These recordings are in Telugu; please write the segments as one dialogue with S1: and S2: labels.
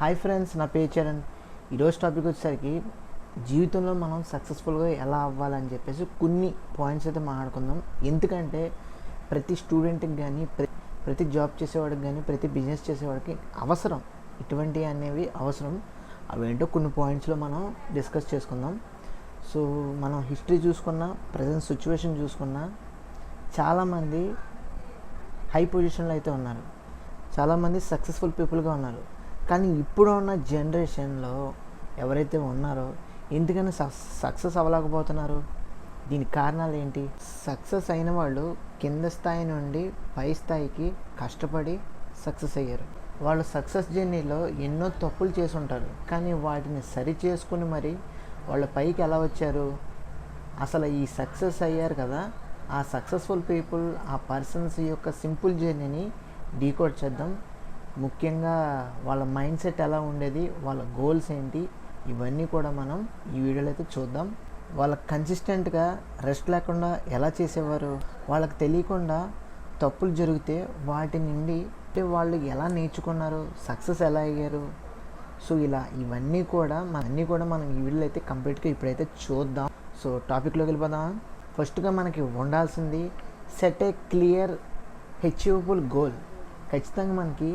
S1: హాయ్ ఫ్రెండ్స్, నా పేరు చరణ్. ఈరోజు టాపిక్ వచ్చేసరికి జీవితంలో మనం సక్సెస్ఫుల్గా ఎలా అవ్వాలని చెప్పేసి కొన్ని పాయింట్స్ అయితే మాట్లాడుకుందాం. ఎందుకంటే ప్రతి స్టూడెంట్కి కానీ ప్రతి జాబ్ చేసేవాడికి కానీ ప్రతి బిజినెస్ చేసేవాడికి అవసరం, ఇటువంటివి అనేవి అవసరం. అవేంటో కొన్ని పాయింట్స్లో మనం డిస్కస్ చేసుకుందాం. సో మనం హిస్టరీ చూసుకున్నా, ప్రజెంట్ సిచ్యువేషన్ చూసుకున్నా చాలామంది హై పొజిషన్లో అయితే ఉన్నారు, చాలామంది సక్సెస్ఫుల్ పీపుల్గా ఉన్నారు. కానీ ఇప్పుడు ఉన్న జనరేషన్లో ఎవరైతే ఉన్నారో ఎందుకని సక్సెస్ అవ్వలేకపోతున్నారు? దీనికి కారణాలు ఏంటి? సక్సెస్ అయిన వాళ్ళు కింద స్థాయి నుండి పై స్థాయికి కష్టపడి సక్సెస్ అయ్యారు. వాళ్ళు సక్సెస్ జర్నీలో ఎన్నో తప్పులు చేసి ఉంటారు, కానీ వాటిని సరి చేసుకుని మరి వాళ్ళ పైకి ఎలా వచ్చారు? అసలు ఈ సక్సెస్ అయ్యారు కదా, ఆ సక్సెస్ఫుల్ పీపుల్, ఆ పర్సన్స్ యొక్క సింపుల్ జర్నీని డీకోడ్ చేద్దాం. ముఖ్యంగా వాళ్ళ మైండ్ సెట్ ఎలా ఉండేది, వాళ్ళ గోల్స్ ఏంటి, ఇవన్నీ కూడా మనం ఈ వీడియోలో అయితే చూద్దాం. వాళ్ళకి కన్సిస్టెంట్గా రెస్ట్ లేకుండా ఎలా చేసేవారు, వాళ్ళకి తెలియకుండా తప్పులు జరిగితే వాటి నుండి వాళ్ళు ఎలా నేర్చుకున్నారు, సక్సెస్ ఎలా అయ్యారు. సో ఇవన్నీ కూడా మనం ఈ వీడియోలో అయితే కంప్లీట్గా ఇప్పుడైతే చూద్దాం. సో టాపిక్లోకి వెళ్ళిపోదాం. ఫస్ట్గా మనకి ఉండాల్సింది సెట్ ఏ క్లియర్ అచీవబుల్ గోల్. ఖచ్చితంగా మనకి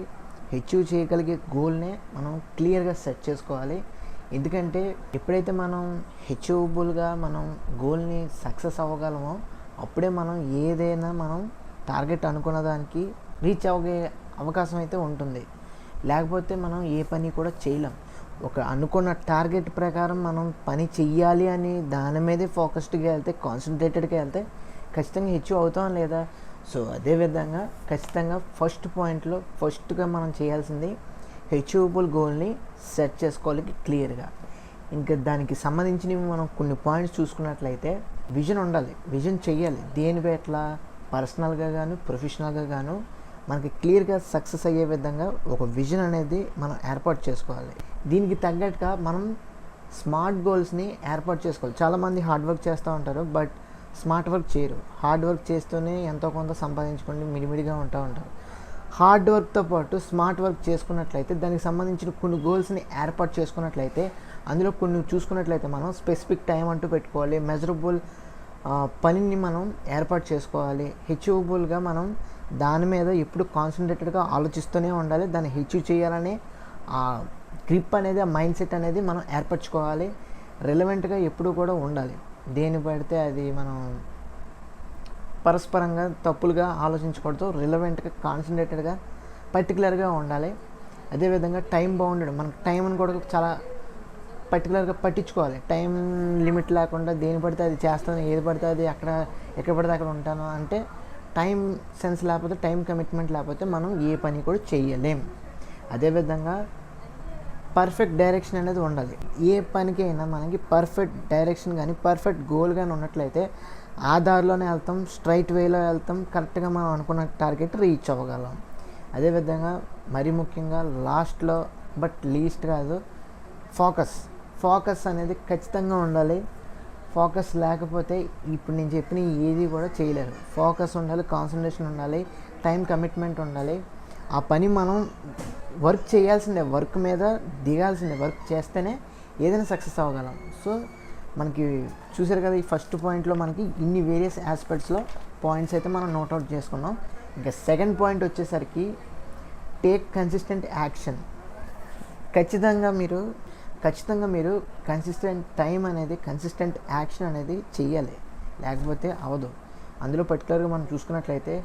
S1: అచీవ్ చేయగలిగే గోల్నే మనం క్లియర్గా సెట్ చేసుకోవాలి. ఎందుకంటే ఎప్పుడైతే మనం అచీవబుల్గా మనం గోల్ని సక్సెస్ అవ్వగలమో అప్పుడే మనం ఏదైనా మనం టార్గెట్ అనుకున్న దానికి రీచ్ అవ్వగే అవకాశం అయితే ఉంటుంది. లేకపోతే మనం ఏ పని కూడా చేయలేం. ఒక అనుకున్న టార్గెట్ ప్రకారం మనం పని చెయ్యాలి అని దాని మీదే ఫోకస్డ్గా వెళ్తే, కాన్సన్ట్రేటెడ్గా వెళ్తే ఖచ్చితంగా అచీవ్ అవుతాం లేదా? సో అదేవిధంగా ఖచ్చితంగా ఫస్ట్ పాయింట్లో ఫస్ట్గా మనం చేయాల్సింది అచీవబుల్ గోల్ని సెట్ చేసుకోవాలి క్లియర్గా. ఇంకా దానికి సంబంధించినవి మనం కొన్ని పాయింట్స్ చూసుకున్నట్లయితే విజన్ ఉండాలి, విజన్ చెయ్యాలి. దేనిపై ఎట్లా పర్సనల్గా గాను ప్రొఫెషనల్గా గాను మనకి క్లియర్గా సక్సెస్ అయ్యే విధంగా ఒక విజన్ అనేది మనం ఏర్పాటు చేసుకోవాలి. దీనికి తగ్గట్టుగా మనం స్మార్ట్ గోల్స్ని ఏర్పాటు చేసుకోవాలి. చాలామంది హార్డ్ వర్క్ చేస్తూ ఉంటారు, బట్ స్మార్ట్ వర్క్ చేయరు. హార్డ్ వర్క్ చేస్తూనే ఎంతో కొంత సంపాదించుకొని మిడిమిడిగా ఉంటారు. హార్డ్ వర్క్తో పాటు స్మార్ట్ వర్క్ చేసుకున్నట్లయితే దానికి సంబంధించిన కొన్ని గోల్స్ని ఏర్పాటు చేసుకున్నట్లయితే అందులో కొన్ని చూసుకున్నట్లయితే మనం స్పెసిఫిక్ టైం అంటూ పెట్టుకోవాలి. మెజరబుల్ పనిని మనం ఏర్పాటు చేసుకోవాలి. అచీవబుల్గా మనం దాని మీద ఎప్పుడు కాన్సన్ట్రేటెడ్గా ఆలోచిస్తూనే ఉండాలి. దాన్ని అచీవ్ చేయాలని ఆ గ్రిప్ అనేది, ఆ మైండ్ సెట్ అనేది మనం ఏర్పరచుకోవాలి. రిలవెంట్గా ఎప్పుడు కూడా ఉండాలి. దేని పడితే అది మనం పరస్పరంగా తప్పులుగా ఆలోచించకూడదు. రిలవెంట్గా, కాన్సన్ట్రేటెడ్గా, పర్టికులర్గా ఉండాలి. అదేవిధంగా టైం బౌండెడ్, మనకు టైంని కూడా చాలా పర్టికులర్గా పట్టించుకోవాలి. టైం లిమిట్ లేకుండా దేని పడితే అది చేస్తాను, ఏది పడితే అది ఎక్కడ పడితే అక్కడ ఉంటాను అంటే టైం సెన్స్ లేకపోతే, టైం కమిట్మెంట్ లేకపోతే మనం ఏ పని కూడా చేయలేం. అదేవిధంగా పర్ఫెక్ట్ డైరెక్షన్ అనేది ఉండాలి. ఏ పనికైనా మనకి పర్ఫెక్ట్ డైరెక్షన్ కానీ పర్ఫెక్ట్ గోల్ కానీ ఉన్నట్లయితే ఆ దారిలోనే వెళ్తాం, స్ట్రైట్ వేలో వెళ్తాం, కరెక్ట్గా మనం అనుకున్న టార్గెట్ రీచ్ అవ్వగలం. అదేవిధంగా మరీ ముఖ్యంగా లాస్ట్లో బట్ లీస్ట్ కాదు, ఫోకస్ అనేది ఖచ్చితంగా ఉండాలి. ఫోకస్ లేకపోతే ఇప్పుడు నేను చెప్పిన ఏది కూడా చేయలేరు. ఫోకస్ ఉండాలి, కాన్సన్ట్రేషన్ ఉండాలి, టైం కమిట్మెంట్ ఉండాలి. ఆ పని మనం వర్క్ చేయాల్సిందే, వర్క్ మీద దిగాల్సిందే. వర్క్ చేస్తేనే ఏదైనా సక్సెస్ అవ్వగలం. సో మనకి చూసారు కదా, ఈ ఫస్ట్ పాయింట్లో మనకి ఇన్ని వేరియస్ ఆస్పెక్ట్స్లో పాయింట్స్ అయితే మనం నోట్అవుట్ చేసుకున్నాం. ఇంకా సెకండ్ పాయింట్ వచ్చేసరికి టేక్ కన్సిస్టెంట్ యాక్షన్. ఖచ్చితంగా మీరు కన్సిస్టెంట్ టైం అనేది, కన్సిస్టెంట్ యాక్షన్ అనేది చెయ్యాలి, లేకపోతే అవ్వదు. అందులో పర్టికులర్గా మనం చూసుకున్నట్లయితే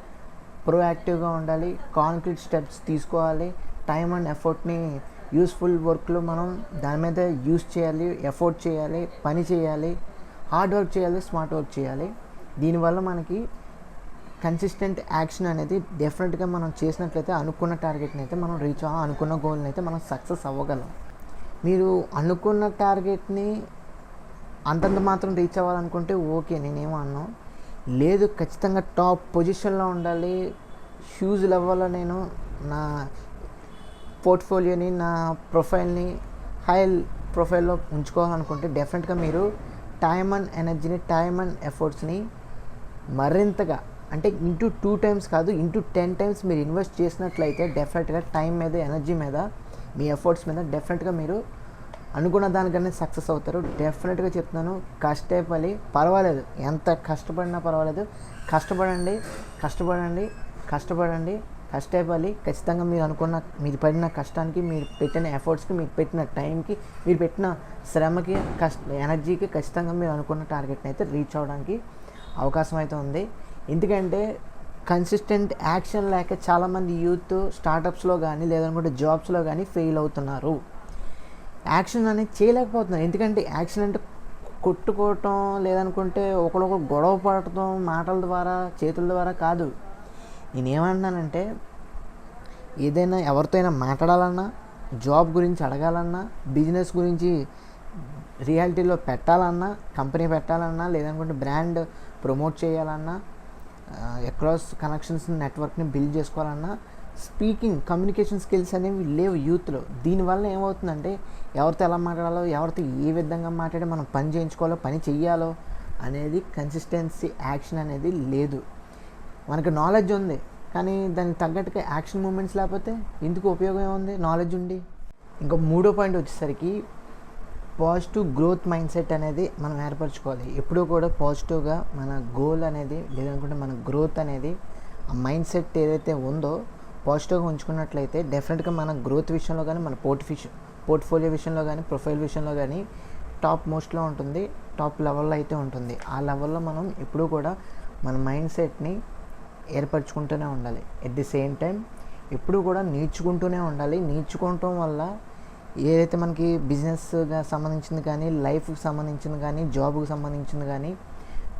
S1: ప్రోయాక్టివ్గా ఉండాలి, కాంక్రీట్ స్టెప్స్ తీసుకోవాలి, టైం అండ్ ఎఫర్ట్ని యూస్ఫుల్ వర్క్లో మనం దాని మీద యూస్ చేయాలి, ఎఫర్ట్ చేయాలి, పని చేయాలి, హార్డ్ వర్క్ చేయాలి, స్మార్ట్ వర్క్ చేయాలి. దీనివల్ల మనకి కన్సిస్టెంట్ యాక్షన్ అనేది డెఫినెట్గా మనం చేసినట్లయితే అనుకున్న టార్గెట్ని అయితే మనం రీచ్ అనుకున్న గోల్ని అయితే మనం సక్సెస్ అవ్వగలం. మీరు అనుకున్న టార్గెట్ని అంతంత మాత్రం రీచ్ అవ్వాలనుకుంటే ఓకే, నేనేమో అన్నాను లేదు, ఖచ్చితంగా టాప్ పొజిషన్లో ఉండాలి, హ్యూజ్ లెవెల్లో నేను నా పోర్ట్ఫోలియోని, నా ప్రొఫైల్ని హై ప్రొఫైల్లో ఉంచుకోవాలనుకుంటే డెఫినెట్గా మీరు టైం అండ్ ఎనర్జీని, టైం అండ్ ఎఫర్ట్స్ని మరింతగా అంటే ఇంటూ 2 times కాదు, ఇంటూ 10 times మీరు ఇన్వెస్ట్ చేసినట్లయితే డెఫినెట్గా టైం మీద, ఎనర్జీ మీద మీ ఎఫర్ట్స్ మీద డెఫినెట్గా మీరు అనుకున్న దానికన్నా సక్సెస్ అవుతారు. డెఫినెట్గా చెప్తున్నాను, కష్టపడి పర్వాలేదు, ఎంత కష్టపడినా పర్వాలేదు, కష్టపడండి కష్టపడండి కష్టపడండి కష్టపడి ఖచ్చితంగా మీరు పడిన కష్టానికి, మీరు పెట్టిన ఎఫర్ట్స్కి, మీరు పెట్టిన టైంకి, మీరు పెట్టిన శ్రమకి, ఎనర్జీకి ఖచ్చితంగా మీరు అనుకున్న టార్గెట్ని అయితే రీచ్ అవ్వడానికి అవకాశం అయితే ఉంది. ఎందుకంటే కన్సిస్టెంట్ యాక్షన్ లేక చాలామంది యూత్ స్టార్టప్స్లో కానీ లేదనుకుంటే జాబ్స్లో కానీ ఫెయిల్ అవుతున్నారు. యాక్షన్ అనేది చేయలేకపోతున్నారు. ఎందుకంటే యాక్షన్ అంటే కొట్టుకోవటం లేదనుకుంటే ఒకరొకరు గొడవ పడటం మాటల ద్వారా చేతుల ద్వారా కాదు. నేనేమంటున్నానంటే ఏదైనా ఎవరితో అయినా మాట్లాడాలన్నా, జాబ్ గురించి అడగాలన్నా, బిజినెస్ గురించి రియాలిటీలో పెట్టాలన్నా, కంపెనీ పెట్టాలన్నా, లేదనుకుంటే బ్రాండ్ ప్రమోట్ చేయాలన్నా, అక్రాస్ కనెక్షన్స్ నెట్వర్క్ని బిల్డ్ చేసుకోవాలన్నా స్పీకింగ్, కమ్యూనికేషన్ స్కిల్స్ అనేవి లేవు యూత్లో. దీనివల్ల ఏమవుతుందంటే ఎవరితో ఎలా మాట్లాడాలో, ఎవరితో ఏ విధంగా మాట్లాడి మనం పని చేయించుకోవాలో, పని చెయ్యాలో అనేది కన్సిస్టెన్సీ, యాక్షన్ అనేది లేదు. మనకు నాలెడ్జ్ ఉంది కానీ దానికి తగ్గట్టుగా యాక్షన్ మూమెంట్స్ లేకపోతే ఎందుకు ఉపయోగం ఏముంది నాలెడ్జ్ ఉండి. ఇంకా మూడో పాయింట్ వచ్చేసరికి పాజిటివ్ గ్రోత్ మైండ్ సెట్ అనేది మనం ఏర్పరచుకోవాలి. ఎప్పుడూ కూడా పాజిటివ్గా మన గోల్ అనేది లేదనుకుంటే మన గ్రోత్ అనేది ఆ మైండ్ సెట్ ఏదైతే ఉందో పాజిటివ్గా ఉంచుకున్నట్లయితే డెఫినెట్గా మన గ్రోత్ విషయంలో కానీ, మన పోర్ట్ఫోలియో విషయంలో కానీ, ప్రొఫైల్ విషయంలో కానీ టాప్ మోస్ట్లో ఉంటుంది, టాప్ లెవెల్లో అయితే ఉంటుంది. ఆ లెవెల్లో మనం ఎప్పుడూ కూడా మన మైండ్ సెట్ని ఏర్పరచుకుంటూనే ఉండాలి. ఎట్ ది సేమ్ టైం ఎప్పుడూ కూడా నేర్చుకుంటూనే ఉండాలి. నేర్చుకోవటం వల్ల ఏదైతే మనకి బిజినెస్గా సంబంధించింది కానీ, లైఫ్కి సంబంధించింది కానీ, జాబ్కి సంబంధించింది కానీ,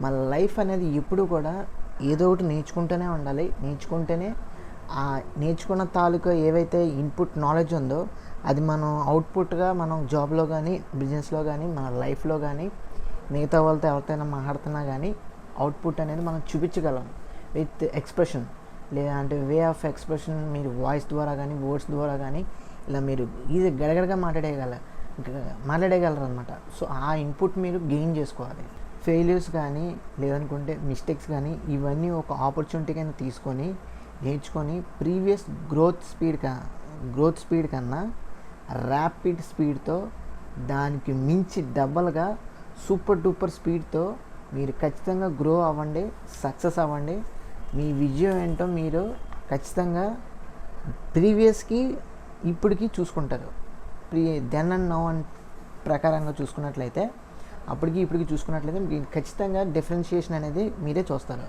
S1: మన లైఫ్ అనేది ఎప్పుడు కూడా ఏదో ఒకటి నేర్చుకుంటూనే ఉండాలి. నేర్చుకుంటేనే ఆ నేర్చుకున్న తాలూకా ఏవైతే ఇన్పుట్ నాలెడ్జ్ ఉందో అది మనం అవుట్పుట్గా మనం జాబ్లో కానీ, బిజినెస్లో కానీ, మన లైఫ్లో కానీ, మిగతా వాళ్ళతో ఎవరితోనైనా మాట్లాడుతున్నా కానీ అవుట్పుట్ అనేది మనం చూపించగలం విత్ ఎక్స్ప్రెషన్, లేదంటే వే ఆఫ్ ఎక్స్ప్రెషన్. మీరు వాయిస్ ద్వారా కానీ, వర్డ్స్ ద్వారా కానీ ఇలా మీరు ఈజీ గడగడగా మాట్లాడగలరు అనమాట. సో ఆ ఇన్పుట్ మీరు గెయిన్ చేసుకోవాలి. ఫెయిల్యూర్స్ కానీ లేదనుకుంటే మిస్టేక్స్ కానీ ఇవన్నీ ఒక ఆపర్చునిటీగా తీసుకొని నేర్చుకొని ప్రీవియస్ గ్రోత్ స్పీడ్ కన్నా ర్యాపిడ్ స్పీడ్తో దానికి మించి డబల్గా సూపర్ డూపర్ స్పీడ్తో మీరు ఖచ్చితంగా గ్రో అవ్వండి, సక్సెస్ అవ్వండి. మీ విజయం ఏంటో మీరు ఖచ్చితంగా ప్రీవియస్కి ఇప్పటికి చూసుకుంటారు. దెన్ అండ్ నౌ అండ్ ప్రకారంగా చూసుకున్నట్లయితే, అప్పటికి ఇప్పటికి చూసుకున్నట్లయితే మీకు ఖచ్చితంగా డిఫరెన్షియేషన్ అనేది మీరే చూస్తారు.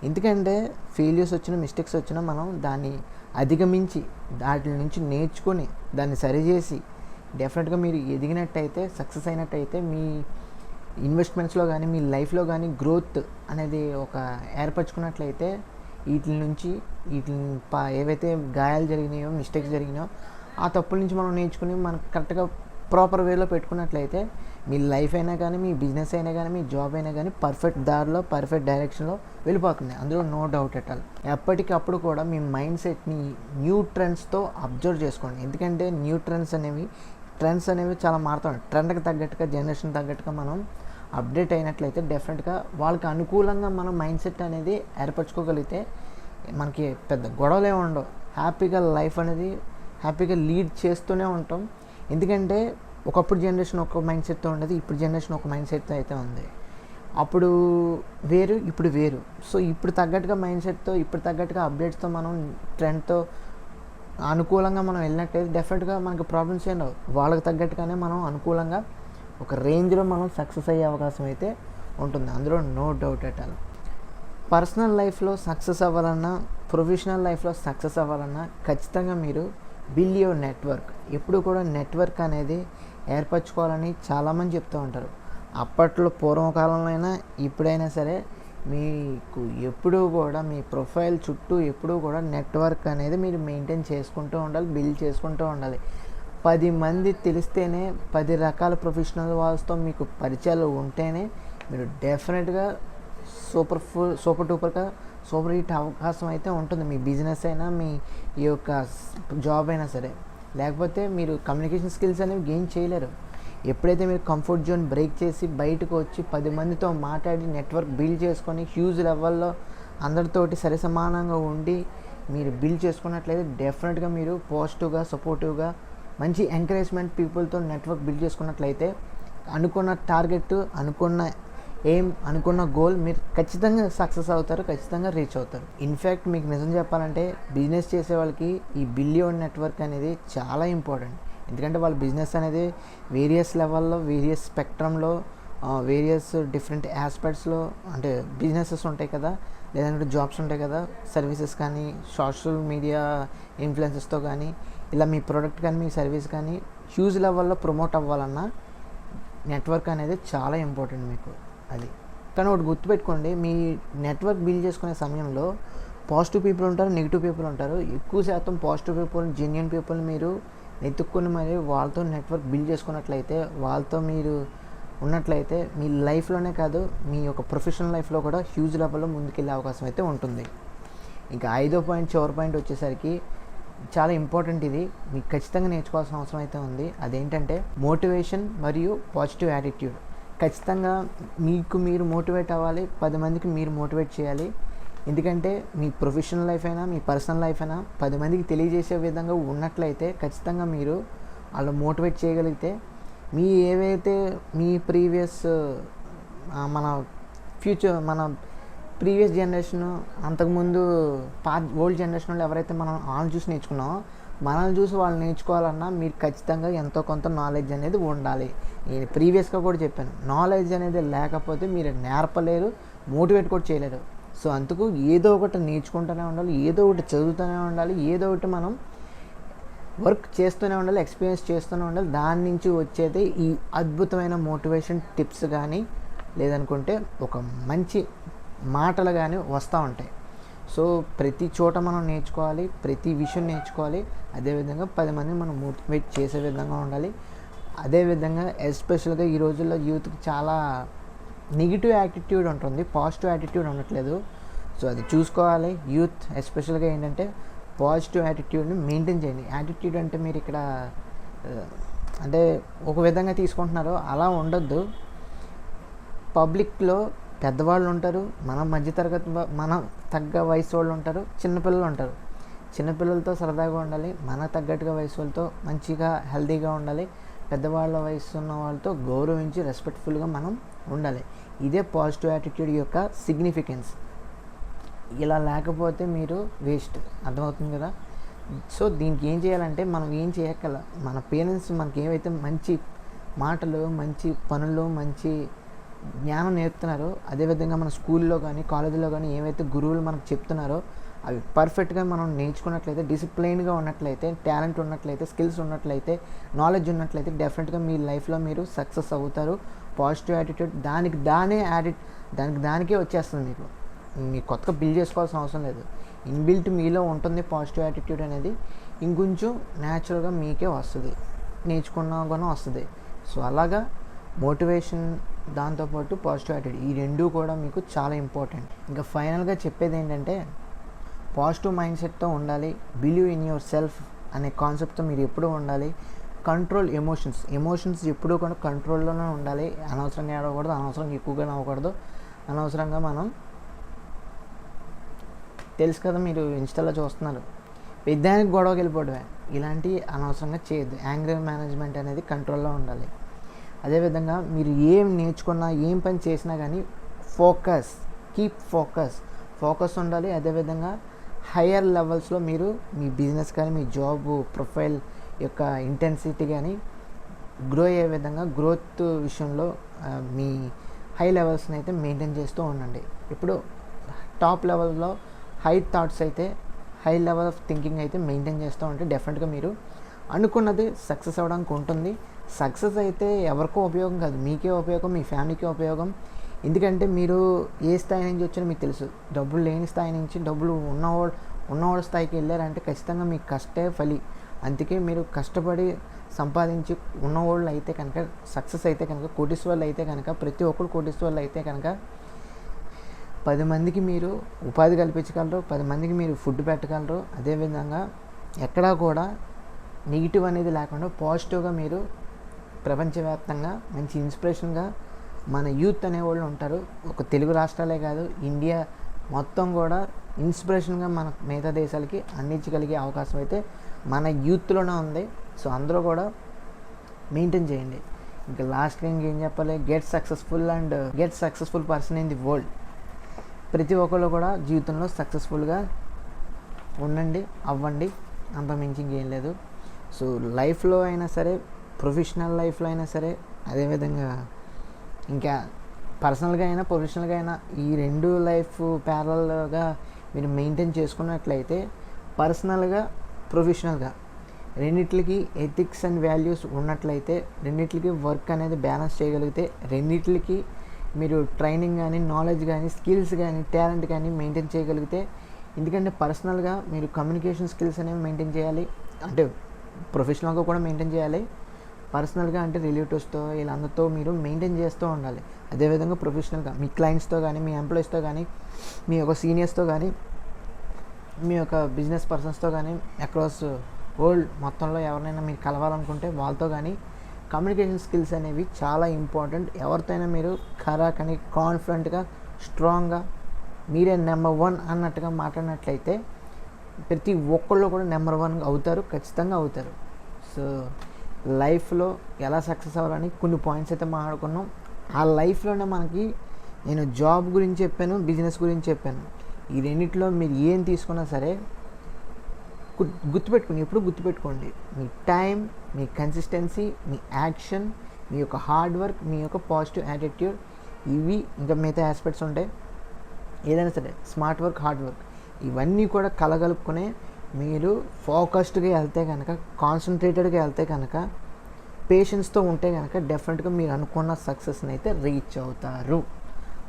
S1: ఎందుకంటే ఫెయిల్యూర్స్ వచ్చినా, మిస్టేక్స్ వచ్చినా మనం దాన్ని అధిగమించి వాటి నుంచి నేర్చుకొని దాన్ని సరిచేసి డెఫినెట్గా మీరు ఎదిగినట్టయితే, సక్సెస్ అయినట్టయితే మీ ఇన్వెస్ట్మెంట్స్లో కానీ, మీ లైఫ్లో కానీ గ్రోత్ అనేది ఒక ఏర్పరచుకున్నట్లయితే వీటి ఏవైతే గాయాలు జరిగినాయో, మిస్టేక్స్ జరిగినాయో ఆ తప్పుల నుంచి మనం నేర్చుకుని మనకు కరెక్ట్గా ప్రాపర్ వేలో పెట్టుకున్నట్లయితే మీ లైఫ్ అయినా కానీ, మీ బిజినెస్ అయినా కానీ, మీ జాబ్ అయినా కానీ పర్ఫెక్ట్ దారిలో, పర్ఫెక్ట్ డైరెక్షన్లో వెళ్ళిపోతుంది. అందులో నో డౌట్ ఎట్ ఆల్. ఎప్పటికప్పుడు కూడా మీ మైండ్ సెట్ని న్యూ ట్రెండ్స్తో అబ్జర్వ్ చేసుకోండి. ఎందుకంటే న్యూ ట్రెండ్స్ అనేవి చాలా మారుతాయి. ట్రెండ్కి తగ్గట్టుగా, జనరేషన్ తగ్గట్టుగా మనం అప్డేట్ అయినట్లయితే డెఫినెట్గా వాళ్ళకి అనుకూలంగా మనం మైండ్ సెట్ అనేది ఏర్పరచుకోగలిగితే మనకి పెద్ద గొడవలే ఉండవు. హ్యాపీగా లైఫ్ అనేది హ్యాపీగా లీడ్ చేస్తూనే ఉంటాం. ఎందుకంటే ఒకప్పుడు జనరేషన్ ఒక మైండ్ సెట్తో ఉండేది, ఇప్పుడు జనరేషన్ ఒక మైండ్ సెట్తో అయితే ఉంది. అప్పుడు వేరు, ఇప్పుడు వేరు. సో ఇప్పుడు తగ్గట్టుగా మైండ్ సెట్తో, ఇప్పుడు తగ్గట్టుగా అప్డేట్స్తో మనం ట్రెండ్తో అనుకూలంగా మనం వెళ్ళినట్టయితే డెఫినెట్గా మనకి ప్రాబ్లమ్స్ ఏం రావు. వాళ్ళకి తగ్గట్టుగానే మనం అనుకూలంగా ఒక రేంజ్లో మనం సక్సెస్ అయ్యే అవకాశం అయితే ఉంటుంది. అందులో no doubt at all. Personal లైఫ్లో సక్సెస్ అవ్వాలన్నా, ప్రొఫెషనల్ లైఫ్లో సక్సెస్ అవ్వాలన్నా ఖచ్చితంగా మీరు బిల్డ్ యువర్ నెట్వర్క్. ఎప్పుడు కూడా నెట్వర్క్ అనేది ఏర్పరచుకోవాలని చాలామంది చెప్తూ ఉంటారు. అప్పట్లో పూర్వకాలంలో అయినా ఇప్పుడైనా సరే మీకు ఎప్పుడూ కూడా మీ ప్రొఫైల్ చుట్టూ ఎప్పుడూ కూడా నెట్వర్క్ అనేది మీరు మెయింటైన్ చేసుకుంటూ ఉండాలి, బిల్డ్ చేసుకుంటూ ఉండాలి. 10 మంది తెలిస్తేనే, 10 రకాల ప్రొఫెషనల్ వాళ్ళతో మీకు పరిచయాలు ఉంటేనే మీరు డెఫినెట్గా సూపర్ హిట్ అవకాశం అయితే ఉంటుంది. మీ బిజినెస్ అయినా, మీ ఈ యొక్క జాబ్ అయినా సరే. లేకపోతే మీరు కమ్యూనికేషన్ స్కిల్స్ అనేవి గెయిన్ చేయలేరు. ఎప్పుడైతే మీరు కంఫర్ట్ జోన్ బ్రేక్ చేసి బయటకు వచ్చి 10 మందితో మాట్లాడి నెట్వర్క్ బిల్డ్ చేసుకొని హ్యూజ్ లెవెల్లో అందరితోటి సరిసమానంగా ఉండి మీరు బిల్డ్ చేసుకున్నట్లయితే డెఫినెట్గా మీరు పాజిటివ్గా, సపోర్టివ్గా మంచి ఎంకరేజ్మెంట్ పీపుల్తో నెట్వర్క్ బిల్డ్ చేసుకున్నట్లయితే అనుకున్న టార్గెట్, అనుకున్న గోల్ మీరు ఖచ్చితంగా సక్సెస్ అవుతారు, ఖచ్చితంగా రీచ్ అవుతారు. ఇన్ఫ్యాక్ట్ మీకు నిజం చెప్పాలంటే బిజినెస్ చేసే వాళ్ళకి ఈ బిలియన్ నెట్వర్క్ అనేది చాలా ఇంపార్టెంట్. ఎందుకంటే వాళ్ళ బిజినెస్ అనేది వేరియస్ లెవెల్లో, వేరియస్ స్పెక్ట్రంలో, వేరియస్ డిఫరెంట్ ఆస్పెక్ట్స్లో అంటే బిజినెసెస్ ఉంటాయి కదా, లేదంటే జాబ్స్ ఉంటాయి కదా, సర్వీసెస్ కానీ, సోషల్ మీడియా ఇన్ఫ్లుయెన్సెస్తో కానీ, ఇలా మీ ప్రోడక్ట్ కానీ మీ సర్వీస్ కానీ హ్యూజ్ లెవెల్లో ప్రమోట్ అవ్వాలన్నా నెట్వర్క్ అనేది చాలా ఇంపార్టెంట్ మీకు. అది కానీ ఒకటి గుర్తుపెట్టుకోండి, మీ నెట్వర్క్ బిల్డ్ చేసుకునే సమయంలో పాజిటివ్ పీపుల్ ఉంటారు, నెగిటివ్ పీపుల్ ఉంటారు. ఎక్కువ శాతం పాజిటివ్ పీపుల్, జెన్యూన్ పీపుల్ మీరు వెతుక్కుని మరి వాళ్ళతో నెట్వర్క్ బిల్డ్ చేసుకున్నట్లయితే, వాళ్ళతో మీరు ఉన్నట్లయితే మీ లైఫ్లోనే కాదు మీ యొక్క ప్రొఫెషనల్ లైఫ్లో కూడా హ్యూజ్ లెవెల్లో ముందుకెళ్ళే అవకాశం అయితే ఉంటుంది. ఇంకా 5వ పాయింట్, చివరి పాయింట్ వచ్చేసరికి చాలా ఇంపార్టెంట్. ఇది మీకు ఖచ్చితంగా నేర్చుకోవాల్సిన అవసరం అయితే ఉంది. అదేంటంటే మోటివేషన్ మరియు పాజిటివ్ యాటిట్యూడ్. ఖచ్చితంగా మీకు మీరు మోటివేట్ అవ్వాలి, 10 మందికి మీరు మోటివేట్ చేయాలి. ఎందుకంటే మీ ప్రొఫెషనల్ లైఫ్ అయినా మీ పర్సనల్ లైఫ్ అయినా 10 మందికి తెలియజేసే విధంగా ఉన్నట్లయితే ఖచ్చితంగా మీరు వాళ్ళు మోటివేట్ చేయగలిగితే మీ ఏవైతే మీ ప్రీవియస్ మన ప్రీవియస్ జనరేషన్, అంతకుముందు ఓల్డ్ జనరేషన్ వాళ్ళు ఎవరైతే మనం వాళ్ళని చూసి నేర్చుకున్నామో, మనల్ని చూసి వాళ్ళు నేర్చుకోవాలన్నా మీరు ఖచ్చితంగా ఎంతో కొంత నాలెడ్జ్ అనేది ఉండాలి. నేను ప్రీవియస్గా కూడా చెప్పాను, నాలెడ్జ్ అనేది లేకపోతే మీరు నేర్పలేరు, మోటివేట్ కూడా చేయలేరు. సో అందుకు ఏదో ఒకటి నేర్చుకుంటూనే ఉండాలి, ఏదో ఒకటి చదువుతూనే ఉండాలి, ఏదో ఒకటి మనం వర్క్ చేస్తూనే ఉండాలి, ఎక్స్పీరియన్స్ చేస్తూనే ఉండాలి. దాని నుంచి వచ్చేది ఈ అద్భుతమైన మోటివేషన్ టిప్స్ కానీ, లేదనుకుంటే ఒక మంచి మాటలు కానీ వస్తూ ఉంటాయి. సో ప్రతి చోట మనం నేర్చుకోవాలి, ప్రతి విషయం నేర్చుకోవాలి. అదేవిధంగా 10 మందిని మనం మోటివేట్ చేసే విధంగా ఉండాలి. అదేవిధంగా ఎస్పెషల్గా ఈ రోజుల్లో యూత్కి చాలా నెగిటివ్ యాటిట్యూడ్ ఉంటుంది, పాజిటివ్ యాటిట్యూడ్ ఉండట్లేదు. సో అది చూసుకోవాలి. యూత్ ఎస్పెషల్గా ఏంటంటే పాజిటివ్ యాటిట్యూడ్ని మెయింటైన్ చేయండి. యాటిట్యూడ్ అంటే మీరు ఇక్కడ అంటే ఒక విధంగా తీసుకుంటున్నారు, అలా ఉండొద్దు. పబ్లిక్లో పెద్దవాళ్ళు ఉంటారు, మన మధ్యతరగతి మన తగ్గ వయసు వాళ్ళు ఉంటారు, చిన్నపిల్లలు ఉంటారు. చిన్నపిల్లలతో సరదాగా ఉండాలి, మన తగ్గట్టుగా వయసు వాళ్ళతో మంచిగా హెల్తీగా ఉండాలి. పెద్దవాళ్ళ వయసు ఉన్న వాళ్ళతో గౌరవించి రెస్పెక్ట్ఫుల్గా మనం ఉండాలి. ఇదే పాజిటివ్ యాటిట్యూడ్ యొక్క సిగ్నిఫికెన్స్. ఇలా లేకపోతే మీరు వేస్ట్, అర్థమవుతుంది కదా. సో దీనికి ఏం చేయాలంటే మనం ఏం చేయక్కల, మన పేరెంట్స్ మనకి ఏవైతే మంచి మాటలు, మంచి పనులు, మంచి జ్ఞానం నేర్పుతున్నారో, అదేవిధంగా మన స్కూల్లో కానీ కాలేజీలో కానీ ఏవైతే గురువులు మనకు చెప్తున్నారో అవి పర్ఫెక్ట్గా మనం నేర్చుకున్నట్లయితే, డిసిప్లైన్గా ఉన్నట్లయితే, టాలెంట్ ఉన్నట్లయితే, స్కిల్స్ ఉన్నట్లయితే, నాలెడ్జ్ ఉన్నట్లయితే డెఫినెట్గా మీ లైఫ్లో మీరు సక్సెస్ అవుతారు. పాజిటివ్ యాటిట్యూడ్ దానికే వచ్చేస్తుంది. మీకు కొత్తగా బిల్డ్ చేసుకోవాల్సిన అవసరం లేదు, ఇన్బిల్ట్ మీలో ఉంటుంది పాజిటివ్ యాటిట్యూడ్ అనేది. ఇంకొంచెం న్యాచురల్గా మీకే వస్తుంది, నేర్చుకున్నా కూడా వస్తుంది. సో అలాగా మోటివేషన్ దాంతోపాటు పాజిటివ్ యాటిట్యూడ్ ఈ రెండూ కూడా మీకు చాలా ఇంపార్టెంట్. ఇంకా ఫైనల్గా చెప్పేది ఏంటంటే పాజిటివ్ మైండ్ సెట్తో ఉండాలి. బిలీవ్ ఇన్ యువర్ సెల్ఫ్ అనే కాన్సెప్ట్తో మీరు ఎప్పుడూ ఉండాలి. కంట్రోల్ ఎమోషన్స్ ఎప్పుడూ కూడా కంట్రోల్లోనే ఉండాలి. అనవసరంగా ఏడవకూడదు, అనవసరంగా ఎక్కువగా నవ్వకూడదు, అనవసరంగా మనం తెలుసు కదా, మీరు ఇన్స్టాలో చూస్తున్నారు, పెద్దానికి గొడవకి వెళ్ళిపోవడమే, ఇలాంటి అనవసరంగా చేయొద్దు. యాంగ్రీ మేనేజ్మెంట్ అనేది కంట్రోల్లో ఉండాలి. అదేవిధంగా మీరు ఏం నేర్చుకున్నా, ఏం పని చేసినా కానీ కీప్ ఫోకస్ ఉండాలి. అదేవిధంగా హయ్యర్ లెవెల్స్లో మీరు మీ బిజినెస్ కానీ మీ జాబ్ ప్రొఫైల్ యొక్క ఇంటెన్సిటీ కానీ గ్రో అయ్యే విధంగా గ్రోత్ విషయంలో మీ హై లెవెల్స్ని అయితే మెయింటైన్ చేస్తూ ఉండండి. ఇప్పుడు టాప్ లెవెల్లో హై థాట్స్ అయితే, హై లెవెల్ ఆఫ్ థింకింగ్ అయితే మెయింటైన్ చేస్తూ ఉంటే డెఫినెట్గా మీరు అనుకున్నది సక్సెస్ అవ్వడానికి ఉంటుంది. సక్సెస్ అయితే ఎవరికో ఉపయోగం కాదు, మీకే ఉపయోగం, మీ ఫ్యామిలీకే ఉపయోగం. ఎందుకంటే మీరు ఏ స్థాయి నుంచి వచ్చారో మీకు తెలుసు. డబ్బులు లేని స్థాయి నుంచి డబ్బులు ఉన్నవాళ్ళ స్థాయికి వెళ్ళారంటే ఖచ్చితంగా మీకు కష్టే ఫలి. అందుకే మీరు కష్టపడి సంపాదించి ఉన్నవాళ్ళు అయితే కనుక, సక్సెస్ అయితే కనుక, కోటీశ్వర్లు అయితే కనుక, ప్రతి ఒక్కరు కోటీశ్వర్లు అయితే కనుక 10 మందికి మీరు ఉపాధి కల్పించగలరు, 10 మందికి మీరు ఫుడ్ పెట్టగలరు. అదేవిధంగా ఎక్కడా కూడా నెగిటివ్ అనేది లేకుండా పాజిటివ్గా మీరు ప్రపంచవ్యాప్తంగా మంచి ఇన్స్పిరేషన్గా మన యూత్ అనేవాళ్ళు ఉంటారు. ఒక తెలుగు రాష్ట్రాలే కాదు, ఇండియా మొత్తం కూడా ఇన్స్పిరేషన్గా మన మిగతా దేశాలకి అందించగలిగే అవకాశం అయితే మన యూత్లోనే ఉంది. సో అందరూ కూడా మెయింటైన్ చేయండి. ఇంకా లాస్ట్గా ఇంకేం చెప్పాలి, get successful person in the world. ప్రతి ఒక్కళ్ళు కూడా జీవితంలో సక్సెస్ఫుల్గా ఉండండి, అవ్వండి, అంత మించి ఇంకేం లేదు. సో లైఫ్లో అయినా సరే, ప్రొఫెషనల్ లైఫ్లో అయినా సరే, అదేవిధంగా ఇంకా పర్సనల్గా అయినా ప్రొఫెషనల్గా అయినా ఈ రెండు లైఫ్ ప్యారల్గా మీరు మెయింటైన్ చేసుకున్నట్లయితే పర్సనల్గా ప్రొఫెషనల్గా రెండిట్లకి ఎథిక్స్ అండ్ వాల్యూస్ ఉన్నట్లయితే, రెండిట్లకి వర్క్ అనేది బ్యాలెన్స్ చేయగలిగితే, రెండిట్లకి మీరు ట్రైనింగ్ కానీ, నాలెడ్జ్ కానీ, స్కిల్స్ కానీ, టాలెంట్ కానీ మెయింటైన్ చేయగలిగితే, ఎందుకంటే పర్సనల్గా మీరు కమ్యూనికేషన్ స్కిల్స్ అనేవి మెయింటైన్ చేయాలి, అంటే ప్రొఫెషనల్గా కూడా మెయింటైన్ చేయాలి. పర్సనల్గా అంటే రిలేటివ్స్తో వీళ్ళందరితో మీరు మెయింటైన్ చేస్తూ ఉండాలి. అదేవిధంగా ప్రొఫెషనల్గా మీ క్లయింట్స్తో కానీ, మీ ఎంప్లాయీస్తో కానీ, మీ యొక్క సీనియర్స్తో కానీ, మీ యొక్క బిజినెస్ పర్సన్స్తో కానీ, అక్రాస్ వరల్డ్ మొత్తంలో ఎవరినైనా మీరు కలవాలనుకుంటే వాళ్ళతో కానీ కమ్యూనికేషన్ స్కిల్స్ అనేవి చాలా ఇంపార్టెంట్. ఎవరితో అయినా మీరు ఖరాకని కాన్ఫిడెంట్గా స్ట్రాంగ్గా మీరే నెంబర్ 1 అన్నట్టుగా మాట్లాడినట్లయితే ప్రతి ఒక్కళ్ళు కూడా నెంబర్ 1 అవుతారు, ఖచ్చితంగా అవుతారు. సో లైఫ్లో ఎలా సక్సెస్ అవ్వాలని కొన్ని పాయింట్స్ అయితే మాట్లాడుకున్నాం. ఆ లైఫ్లోనే మనకి నేను జాబ్ గురించి చెప్పాను, బిజినెస్ గురించి చెప్పాను. ఈ రెండిట్లో మీరు ఏం తీసుకున్నా సరే గుర్తుపెట్టుకోండి, ఎప్పుడు గుర్తుపెట్టుకోండి, మీ టైం, మీ కన్సిస్టెన్సీ, మీ యాక్షన్, మీ యొక్క హార్డ్ వర్క్, మీ యొక్క పాజిటివ్ యాటిట్యూడ్, ఇవి ఇంకా మిగతా ఆస్పెక్ట్స్ ఉంటాయి. ఏదైనా సరే స్మార్ట్ వర్క్, హార్డ్ వర్క్, ఇవన్నీ కూడా కలగలుపుకునే మీరు ఫోకస్డ్గా వెళ్తే కనుక, కాన్సన్ట్రేటెడ్గా వెళ్తే కనుక, పేషెన్స్తో ఉంటే కనుక డెఫినెట్గా మీరు అనుకున్న సక్సెస్ని అయితే రీచ్ అవుతారు.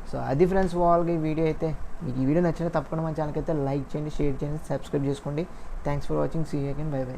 S1: సో అది ఫ్రెండ్స్, వాళ్ళకి ఈ వీడియో అయితే మీకు ఈ వీడియో నచ్చినా తప్పకుండా మన ఛానల్కి అయితే లైక్ చేయండి, షేర్ చేయండి, సబ్స్క్రైబ్ చేసుకోండి. Thanks for watching. See you again. Bye by.